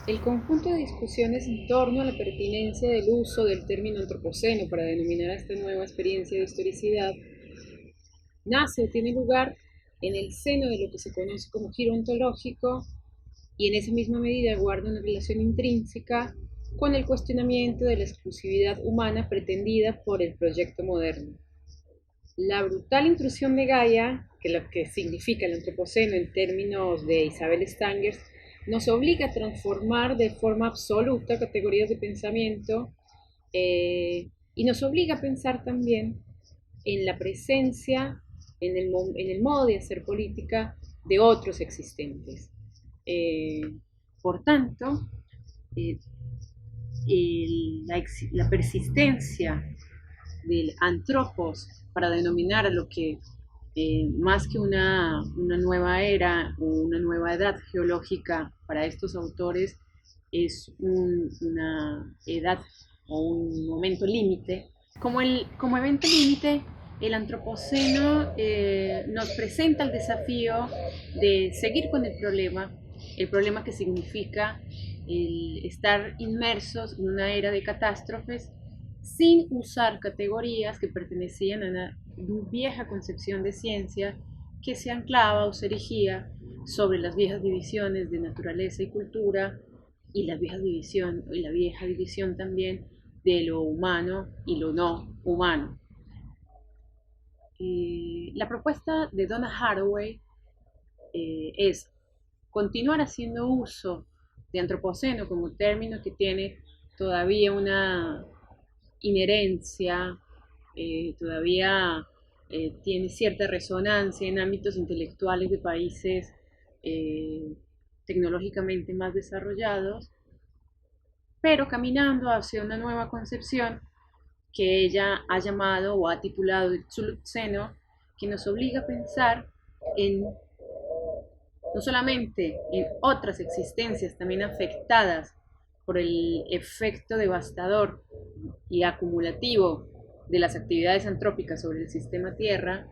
El conjunto de discusiones en torno a la pertinencia del uso del término antropoceno para denominar a esta nueva experiencia de historicidad nace o tiene lugar en el seno de lo que se conoce como giro ontológico y en esa misma medida guarda una relación intrínseca con el cuestionamiento de la exclusividad humana pretendida por el proyecto moderno. La brutal intrusión de Gaia, que lo que significa el antropoceno en términos de Isabel Stangers, nos obliga a transformar de forma absoluta categorías de pensamiento y nos obliga a pensar también en la presencia, en el modo de hacer política de otros existentes. Eh, por tanto, eh, la persistencia del antropos para denominar a lo que más que una nueva era o una nueva edad geológica para estos autores es una edad o un momento límite. Como evento límite, el antropoceno nos presenta el desafío de seguir con el problema que significa el estar inmersos en una era de catástrofes sin usar categorías que pertenecían a una vieja concepción de ciencia que se anclaba o se erigía sobre las viejas divisiones de naturaleza y cultura y la vieja división también de lo humano y lo no humano. La propuesta de Donna Haraway es continuar haciendo uso de antropoceno como término que tiene todavía una inherencia, todavía tiene cierta resonancia en ámbitos intelectuales de países eh, tecnológicamente más desarrollados, pero caminando hacia una nueva concepción que ella ha llamado o ha titulado el Tzulutzeno, que nos obliga a pensar en no solamente en otras existencias también afectadas por el efecto devastador y acumulativo de las actividades antrópicas sobre el sistema Tierra,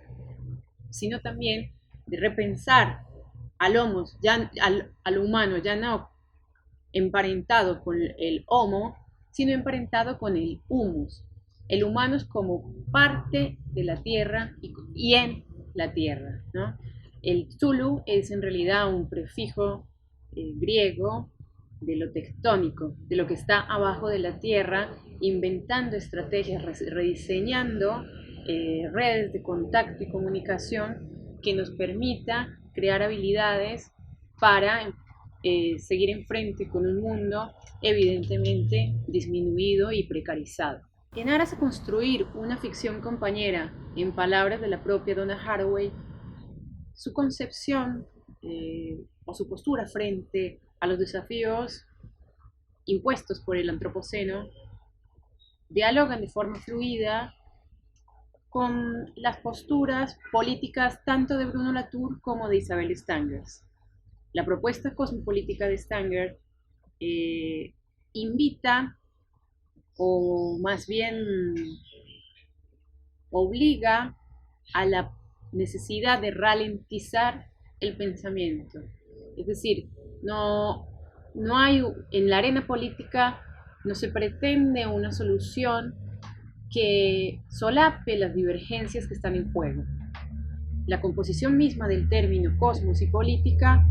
sino también de repensar al humano ya no emparentado con el homo, sino emparentado con el humus. El humano es como parte de la tierra y en la tierra, ¿no? El Zulu es en realidad un prefijo griego de lo tectónico, de lo que está abajo de la tierra, inventando estrategias, rediseñando redes de contacto y comunicación que nos permita crear habilidades para seguir enfrente con un mundo evidentemente disminuido y precarizado. En aras de construir una ficción compañera, en palabras de la propia Donna Haraway, su concepción o su postura frente a los desafíos impuestos por el antropoceno dialogan de forma fluida con las posturas políticas tanto de Bruno Latour como de Isabel Stangers. La propuesta cosmopolítica de Stanger eh, invita o más bien obliga a la necesidad de ralentizar el pensamiento. Es decir, no hay en la arena política, no se pretende una solución que solape las divergencias que están en juego. La composición misma del término cosmos y política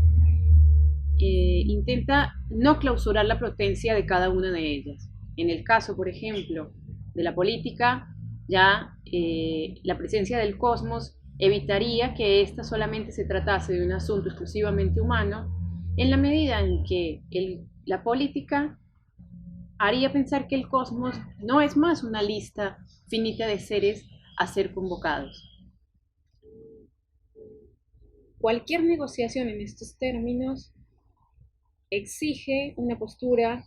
intenta no clausurar la potencia de cada una de ellas. En el caso, por ejemplo, de la política, ya la presencia del cosmos evitaría que ésta solamente se tratase de un asunto exclusivamente humano, en la medida en que la política haría pensar que el cosmos no es más una lista finita de seres a ser convocados. Cualquier negociación en estos términos exige una postura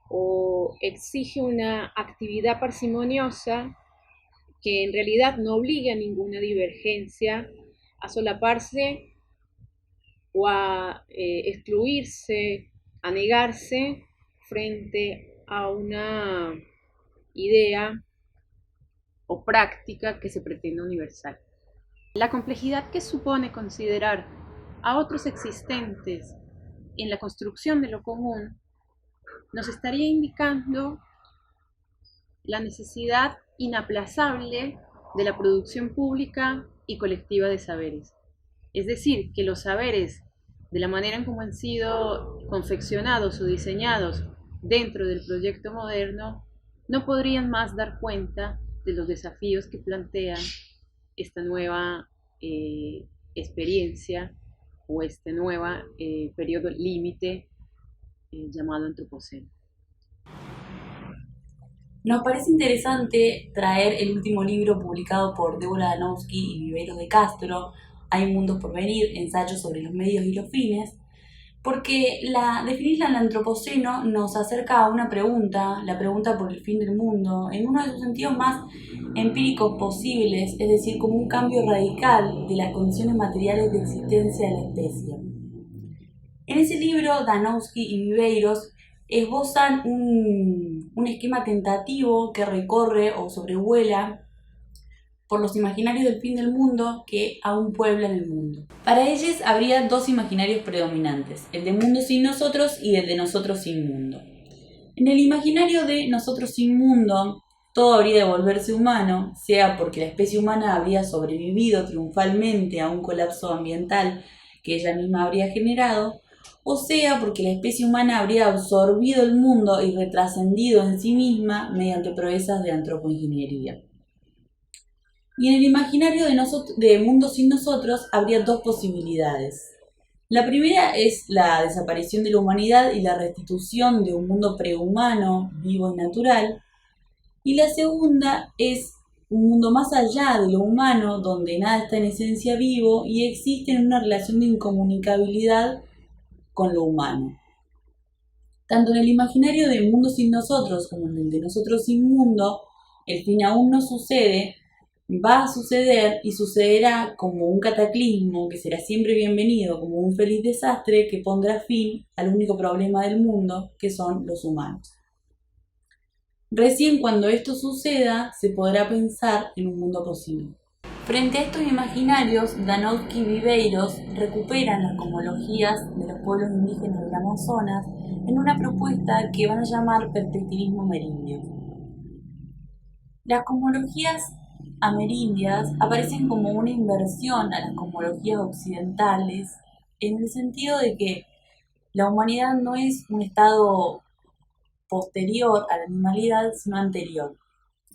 o exige una actividad parsimoniosa que en realidad no obliga a ninguna divergencia a solaparse o a excluirse, a negarse frente a una idea o práctica que se pretende universal. La complejidad que supone considerar a otros existentes en la construcción de lo común nos estaría indicando la necesidad inaplazable de la producción pública y colectiva de saberes. Es decir, que los saberes, de la manera en cómo han sido confeccionados o diseñados dentro del proyecto moderno, no podrían más dar cuenta de los desafíos que plantean esta nueva experiencia o este nuevo periodo límite llamado Antropoceno. Nos parece interesante traer el último libro publicado por Débora Danowski y Viveros de Castro, Hay mundos por venir, ensayos sobre los medios y los fines, porque definirla en el Antropoceno nos acerca a una pregunta, la pregunta por el fin del mundo, en uno de sus sentidos más empíricos posibles, es decir, como un cambio radical de las condiciones materiales de existencia de la especie. En ese libro, Danowski y Viveiros esbozan un esquema tentativo que recorre o sobrevuela por los imaginarios del fin del mundo que aún pueblan el mundo. Para ellos habría dos imaginarios predominantes, el de mundo sin nosotros y el de nosotros sin mundo. En el imaginario de nosotros sin mundo, todo habría de volverse humano, sea porque la especie humana habría sobrevivido triunfalmente a un colapso ambiental que ella misma habría generado, o sea porque la especie humana habría absorbido el mundo y retrascendido en sí misma mediante proezas de antropoingeniería. Y en el imaginario de mundo sin nosotros habría dos posibilidades. La primera es la desaparición de la humanidad y la restitución de un mundo prehumano, vivo y natural. Y la segunda es un mundo más allá de lo humano, donde nada está en esencia vivo y existe en una relación de incomunicabilidad con lo humano. Tanto en el imaginario de mundo sin nosotros como en el de nosotros sin mundo, el fin aún no sucede, va a suceder y sucederá como un cataclismo que será siempre bienvenido como un feliz desastre que pondrá fin al único problema del mundo, que son los humanos. Recién cuando esto suceda se podrá pensar en un mundo posible. Frente a estos imaginarios, Danowski y Viveiros recuperan las cosmologías de los pueblos indígenas del Amazonas en una propuesta que van a llamar perspectivismo amerindio. Las cosmologías amerindias aparecen como una inversión a las cosmologías occidentales en el sentido de que la humanidad no es un estado posterior a la animalidad, sino anterior.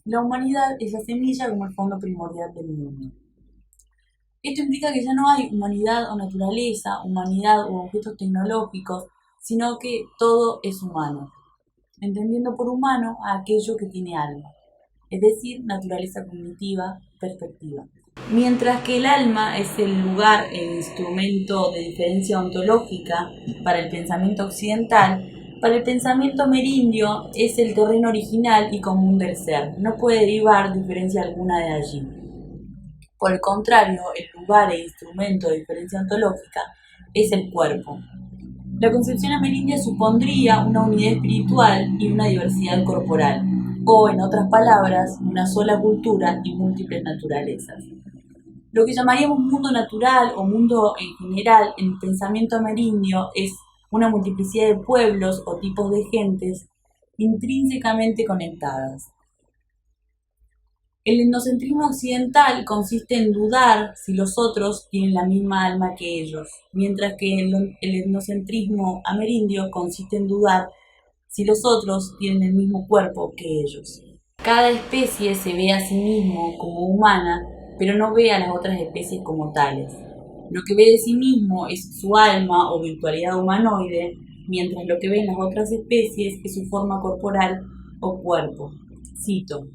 La humanidad es la semilla como el fondo primordial del mundo. Esto implica que ya no hay humanidad o naturaleza, humanidad o objetos tecnológicos, sino que todo es humano, entendiendo por humano a aquello que tiene alma, es decir, naturaleza cognitiva, perspectiva. Mientras que el alma es el lugar, el instrumento de diferencia ontológica para el pensamiento occidental, para el pensamiento amerindio es el terreno original y común del ser, no puede derivar diferencia alguna de allí. Por el contrario, el lugar e instrumento de diferencia ontológica es el cuerpo. La concepción amerindia supondría una unidad espiritual y una diversidad corporal, o en otras palabras, una sola cultura y múltiples naturalezas. Lo que llamaríamos mundo natural o mundo en general en el pensamiento amerindio es una multiplicidad de pueblos o tipos de gentes intrínsecamente conectadas. El etnocentrismo occidental consiste en dudar si los otros tienen la misma alma que ellos, mientras que el etnocentrismo amerindio consiste en dudar si los otros tienen el mismo cuerpo que ellos. Cada especie se ve a sí mismo como humana, pero no ve a las otras especies como tales. Lo que ve de sí mismo es su alma o virtualidad humanoide, mientras lo que ven las otras especies es su forma corporal o cuerpo. Cito: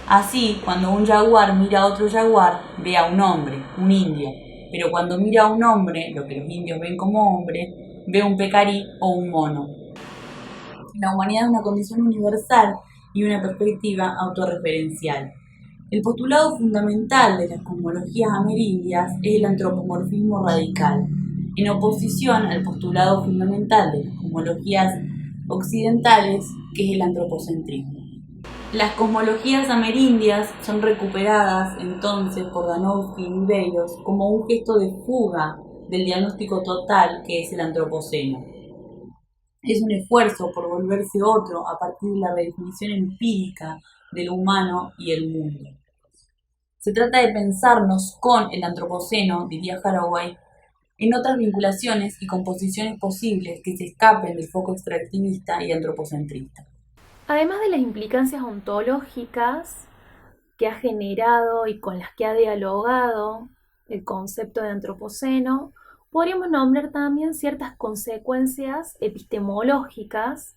así, cuando un jaguar mira a otro jaguar, ve a un hombre, un indio, pero cuando mira a un hombre, lo que los indios ven como hombre, ve un pecarí o un mono. La humanidad es una condición universal y una perspectiva autorreferencial. El postulado fundamental de las cosmologías amerindias es el antropomorfismo radical, en oposición al postulado fundamental de las cosmologías occidentales, que es el antropocentrismo. Las cosmologías amerindias son recuperadas entonces por Danowski y Viveiros como un gesto de fuga del diagnóstico total que es el antropoceno. es un esfuerzo por volverse otro a partir de la redefinición empírica de lo humano y el mundo. Se trata de pensarnos con el antropoceno, diría Haraway, en otras vinculaciones y composiciones posibles que se escapen del foco extractivista y antropocentrista. Además de las implicancias ontológicas que ha generado y con las que ha dialogado el concepto de antropoceno, podríamos nombrar también ciertas consecuencias epistemológicas,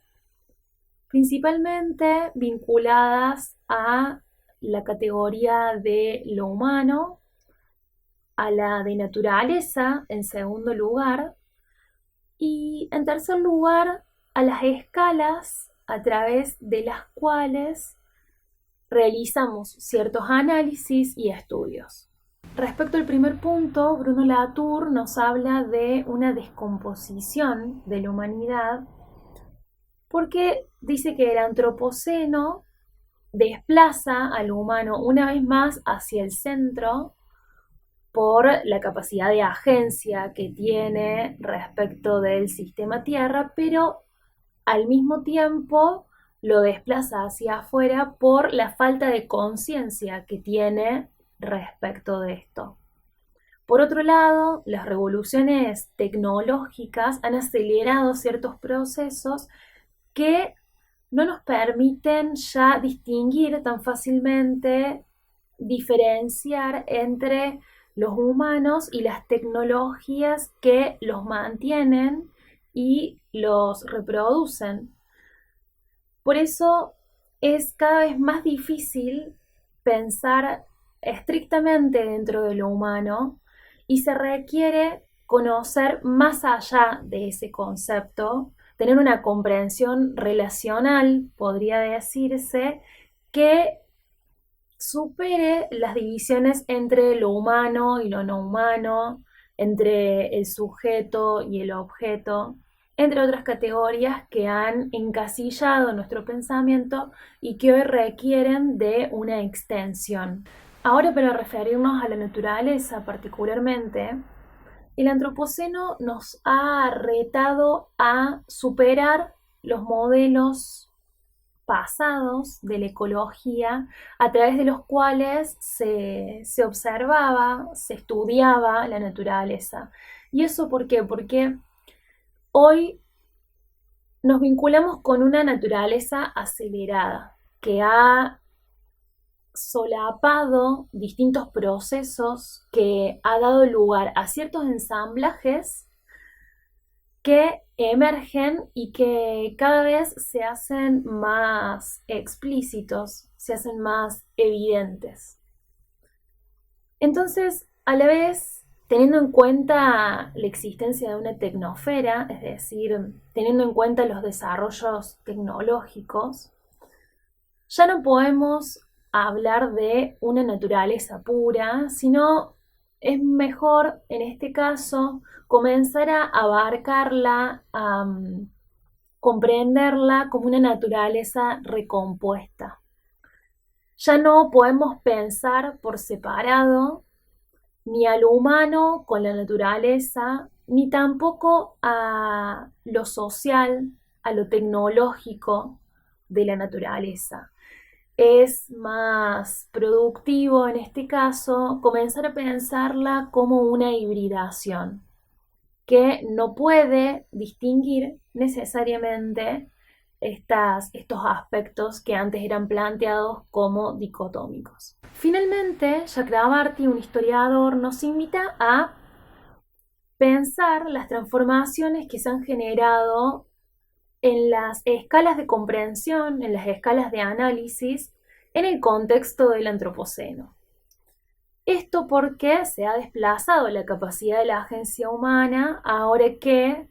principalmente vinculadas a la categoría de lo humano, a la de naturaleza en segundo lugar, y en tercer lugar a las escalas a través de las cuales realizamos ciertos análisis y estudios. Respecto al primer punto, Bruno Latour nos habla de una descomposición de la humanidad porque dice que el antropoceno desplaza al humano una vez más hacia el centro por la capacidad de agencia que tiene respecto del sistema Tierra, pero al mismo tiempo lo desplaza hacia afuera por la falta de conciencia que tiene respecto de esto. Por otro lado, las revoluciones tecnológicas han acelerado ciertos procesos que no nos permiten ya distinguir tan fácilmente, diferenciar entre los humanos y las tecnologías que los mantienen y los reproducen. Por eso es cada vez más difícil pensar estrictamente dentro de lo humano y se requiere conocer más allá de ese concepto, tener una comprensión relacional, podría decirse, que supere las divisiones entre lo humano y lo no humano, entre el sujeto y el objeto, entre otras categorías que han encasillado nuestro pensamiento y que hoy requieren de una extensión. Ahora, para referirnos a la naturaleza particularmente, el antropoceno nos ha retado a superar los modelos pasados de la ecología a través de los cuales se observaba, se estudiaba la naturaleza. ¿Y eso por qué? Porque hoy nos vinculamos con una naturaleza acelerada que ha solapado distintos procesos, que ha dado lugar a ciertos ensamblajes que emergen y que cada vez se hacen más explícitos, se hacen más evidentes. Entonces, a la vez, teniendo en cuenta la existencia de una tecnosfera, es decir, teniendo en cuenta los desarrollos tecnológicos, ya no podemos hablar de una naturaleza pura, sino es mejor en este caso comenzar a abarcarla, a comprenderla como una naturaleza recompuesta. Ya no podemos pensar por separado ni a lo humano con la naturaleza, ni tampoco a lo social, a lo tecnológico de la naturaleza. Es más productivo en este caso comenzar a pensarla como una hibridación que no puede distinguir necesariamente estos aspectos que antes eran planteados como dicotómicos. Finalmente, Chakrabarty, un historiador, nos invita a pensar las transformaciones que se han generado en las escalas de comprensión, en las escalas de análisis, en el contexto del antropoceno. Esto porque se ha desplazado la capacidad de la agencia humana, ahora que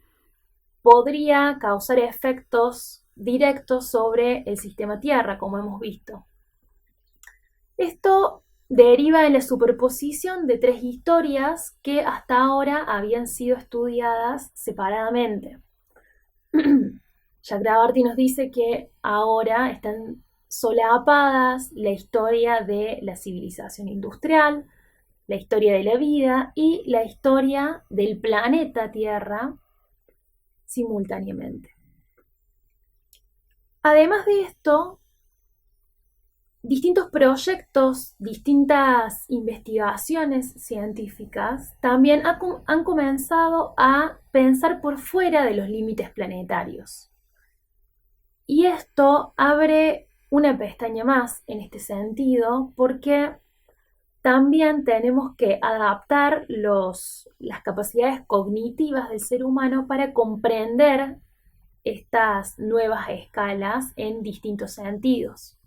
podría causar efectos directos sobre el sistema Tierra, como hemos visto. Esto deriva en la superposición de tres historias que hasta ahora habían sido estudiadas separadamente. Chakrabarty nos dice que ahora están solapadas la historia de la civilización industrial, la historia de la vida y la historia del planeta Tierra simultáneamente. Además de esto, distintos proyectos, distintas investigaciones científicas también han comenzado a pensar por fuera de los límites planetarios. Y esto abre una pestaña más en este sentido, porque también tenemos que adaptar las capacidades cognitivas del ser humano para comprender estas nuevas escalas en distintos sentidos.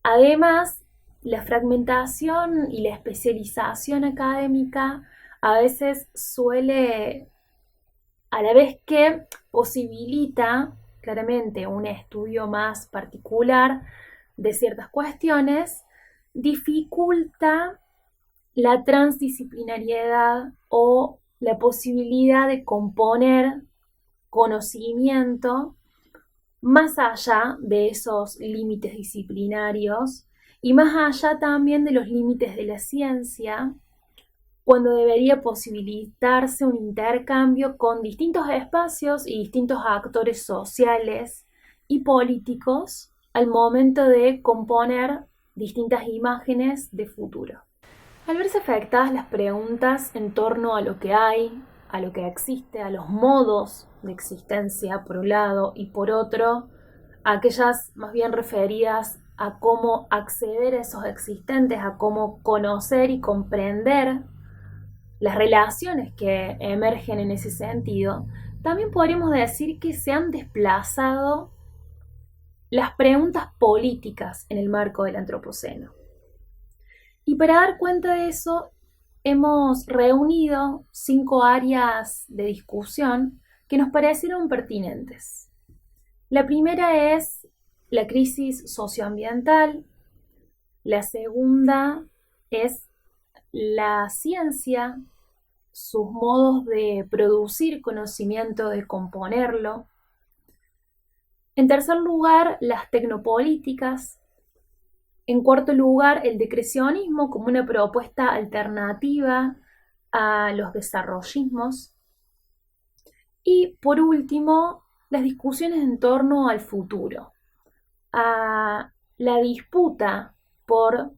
Además, la fragmentación y la especialización académica a veces suele, a la vez que posibilita claramente un estudio más particular de ciertas cuestiones, dificulta la transdisciplinariedad o la posibilidad de componer conocimiento más allá de esos límites disciplinarios y más allá también de los límites de la ciencia, cuando debería posibilitarse un intercambio con distintos espacios y distintos actores sociales y políticos al momento de componer distintas imágenes de futuro. Al verse afectadas las preguntas en torno a lo que hay, a lo que existe, a los modos de existencia por un lado y por otro, aquellas más bien referidas a cómo acceder a esos existentes, a cómo conocer y comprender las relaciones que emergen en ese sentido, también podríamos decir que se han desplazado las preguntas políticas en el marco del Antropoceno. Y para dar cuenta de eso, hemos reunido 5 áreas de discusión que nos parecieron pertinentes. La primera es la crisis socioambiental, la segunda es la ciencia, sus modos de producir conocimiento, de componerlo. En tercer lugar, las tecnopolíticas. En cuarto lugar, el decrecionismo como una propuesta alternativa a los desarrollismos. Y por último, las discusiones en torno al futuro, a la disputa por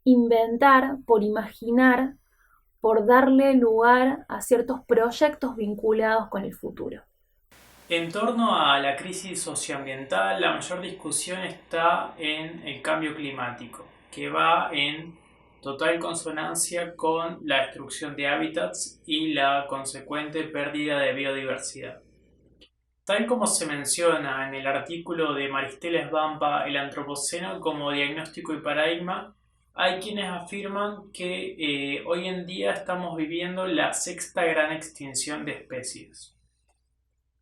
inventar, por imaginar, por darle lugar a ciertos proyectos vinculados con el futuro. En torno a la crisis socioambiental, la mayor discusión está en el cambio climático, que va en total consonancia con la destrucción de hábitats y la consecuente pérdida de biodiversidad. Tal como se menciona en el artículo de Maristela Svampa, El Antropoceno como diagnóstico y paradigma, hay quienes afirman que hoy en día estamos viviendo la 6ª gran extinción de especies.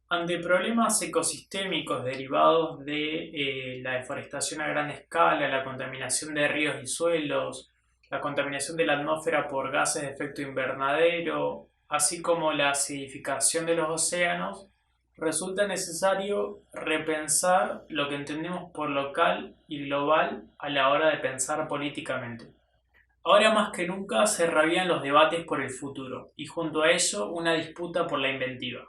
Ante problemas ecosistémicos derivados de la deforestación a gran escala, la contaminación de ríos y suelos, la contaminación de la atmósfera por gases de efecto invernadero, así como la acidificación de los océanos, resulta necesario repensar lo que entendemos por local y global a la hora de pensar políticamente. Ahora más que nunca se reavivan los debates por el futuro y junto a ello una disputa por la inventiva.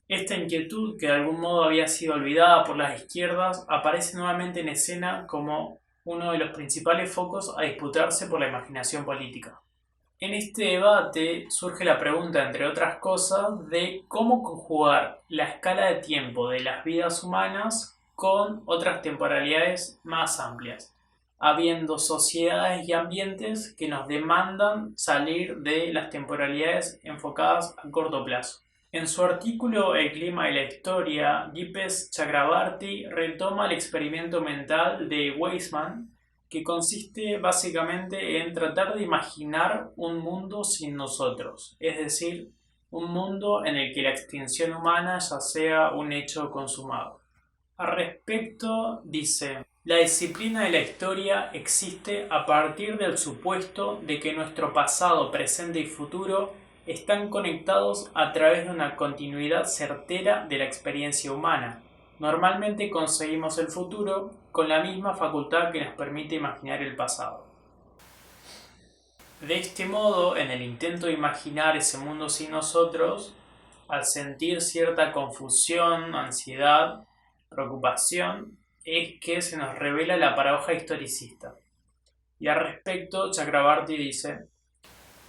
Esta inquietud, que de algún modo había sido olvidada por las izquierdas, aparece nuevamente en escena como uno de los principales focos a disputarse por la imaginación política. En este debate surge la pregunta, entre otras cosas, de cómo conjugar la escala de tiempo de las vidas humanas con otras temporalidades más amplias, habiendo sociedades y ambientes que nos demandan salir de las temporalidades enfocadas a corto plazo. En su artículo El clima y la historia, Dipesh Chakrabarty retoma el experimento mental de Weismann, que consiste básicamente en tratar de imaginar un mundo sin nosotros, es decir, un mundo en el que la extinción humana ya sea un hecho consumado. Al respecto, dice: la disciplina de la historia existe a partir del supuesto de que nuestro pasado, presente y futuro están conectados a través de una continuidad certera de la experiencia humana. Normalmente conseguimos el futuro con la misma facultad que nos permite imaginar el pasado. De este modo, en el intento de imaginar ese mundo sin nosotros, al sentir cierta confusión, ansiedad, preocupación es que se nos revela la paradoja historicista. Y al respecto, Chakrabarty dice: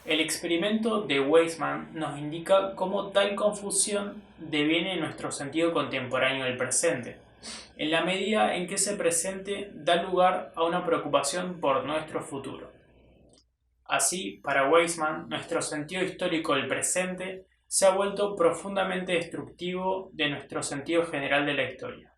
el experimento de Weismann nos indica cómo tal confusión deviene nuestro sentido contemporáneo del presente, en la medida en que ese presente da lugar a una preocupación por nuestro futuro. Así, para Weismann, nuestro sentido histórico del presente se ha vuelto profundamente destructivo de nuestro sentido general de la historia.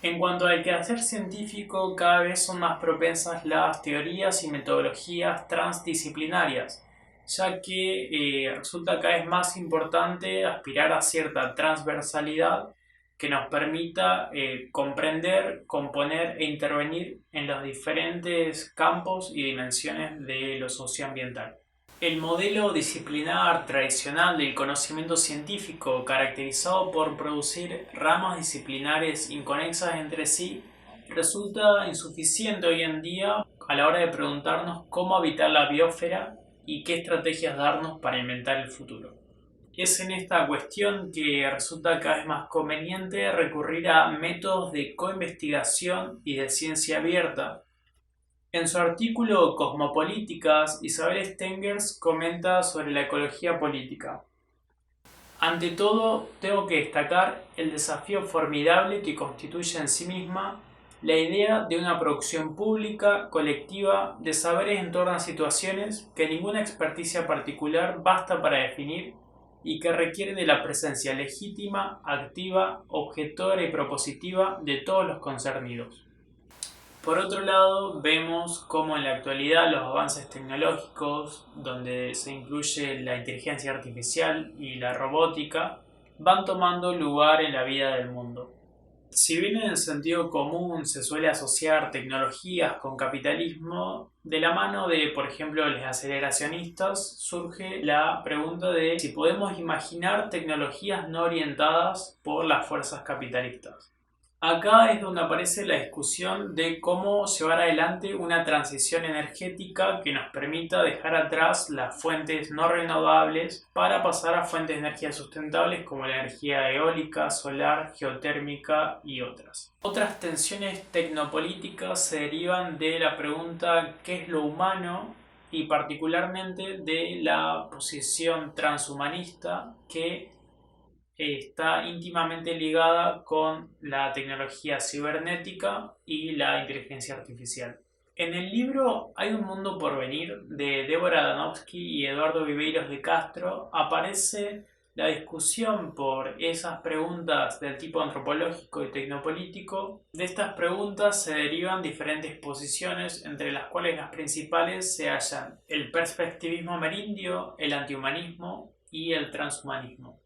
En cuanto al quehacer científico, cada vez son más propensas las teorías y metodologías transdisciplinarias, ya que resulta cada vez más importante aspirar a cierta transversalidad que nos permita comprender, componer e intervenir en los diferentes campos y dimensiones de lo socioambiental. El modelo disciplinar tradicional del conocimiento científico, caracterizado por producir ramas disciplinares inconexas entre sí, resulta insuficiente hoy en día a la hora de preguntarnos cómo habitar la biosfera y qué estrategias darnos para inventar el futuro. Es en esta cuestión que resulta cada vez más conveniente recurrir a métodos de coinvestigación y de ciencia abierta. En su artículo Cosmopolíticas, Isabel Stengers comenta sobre la ecología política. Ante todo, tengo que destacar el desafío formidable que constituye en sí misma la idea de una producción pública, colectiva, de saberes en torno a situaciones que ninguna experticia particular basta para definir y que requiere de la presencia legítima, activa, objetora y propositiva de todos los concernidos. Por otro lado, vemos cómo en la actualidad los avances tecnológicos, donde se incluye la inteligencia artificial y la robótica, van tomando lugar en la vida del mundo. Si bien en el sentido común se suele asociar tecnologías con capitalismo, de la mano de, por ejemplo, los aceleracionistas, surge la pregunta de si podemos imaginar tecnologías no orientadas por las fuerzas capitalistas. Acá es donde aparece la discusión de cómo llevar adelante una transición energética que nos permita dejar atrás las fuentes no renovables para pasar a fuentes de energía sustentables como la energía eólica, solar, geotérmica y otras. Otras tensiones tecnopolíticas se derivan de la pregunta ¿qué es lo humano? Y particularmente de la posición transhumanista que está íntimamente ligada con la tecnología cibernética y la inteligencia artificial. En el libro Hay un mundo por venir, de Débora Danowski y Eduardo Viveiros de Castro, aparece la discusión por esas preguntas del tipo antropológico y tecnopolítico. De estas preguntas se derivan diferentes posiciones, entre las cuales las principales se hallan el perspectivismo amerindio, el antihumanismo y el transhumanismo.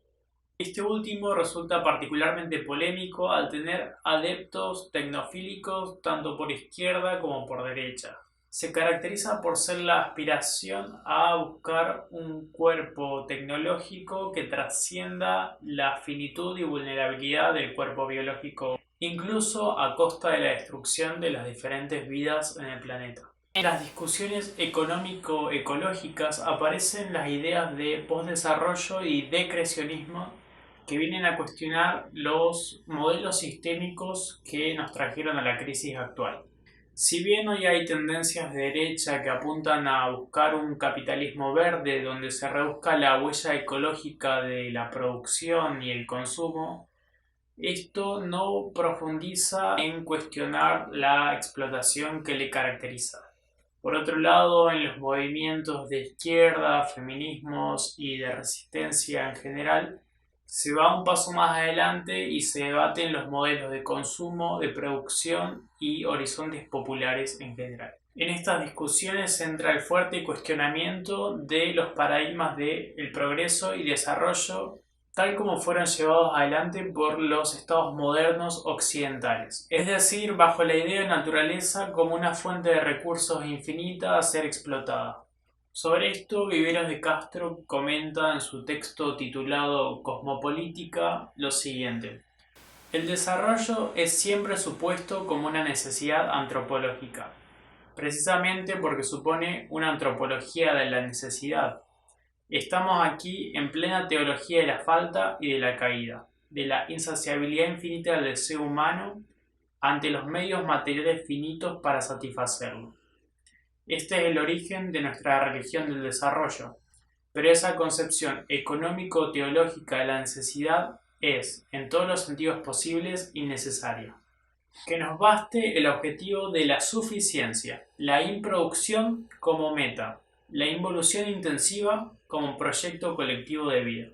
Este último resulta particularmente polémico al tener adeptos tecnofílicos tanto por izquierda como por derecha. Se caracteriza por ser la aspiración a buscar un cuerpo tecnológico que trascienda la finitud y vulnerabilidad del cuerpo biológico, incluso a costa de la destrucción de las diferentes vidas en el planeta. En las discusiones económico-ecológicas aparecen las ideas de postdesarrollo y decrecionismo que vienen a cuestionar los modelos sistémicos que nos trajeron a la crisis actual. Si bien hoy hay tendencias de derecha que apuntan a buscar un capitalismo verde donde se reduzca la huella ecológica de la producción y el consumo, esto no profundiza en cuestionar la explotación que le caracteriza. Por otro lado, en los movimientos de izquierda, feminismos y de resistencia en general, se va un paso más adelante y se debaten los modelos de consumo, de producción y horizontes populares en general. En estas discusiones entra el fuerte cuestionamiento de los paradigmas del progreso y desarrollo tal como fueron llevados adelante por los estados modernos occidentales, es decir, bajo la idea de naturaleza como una fuente de recursos infinita a ser explotada. Sobre esto, Viveiros de Castro comenta en su texto titulado Cosmopolítica lo siguiente: el desarrollo es siempre supuesto como una necesidad antropológica, precisamente porque supone una antropología de la necesidad. Estamos aquí en plena teología de la falta y de la caída. de la insaciabilidad infinita del deseo humano ante los medios materiales finitos para satisfacerlo. Este es el origen de nuestra religión del desarrollo, pero esa concepción económico-teológica de la necesidad es, en todos los sentidos posibles, innecesaria. Que nos baste el objetivo de la suficiencia, la improducción como meta, la involución intensiva como proyecto colectivo de vida.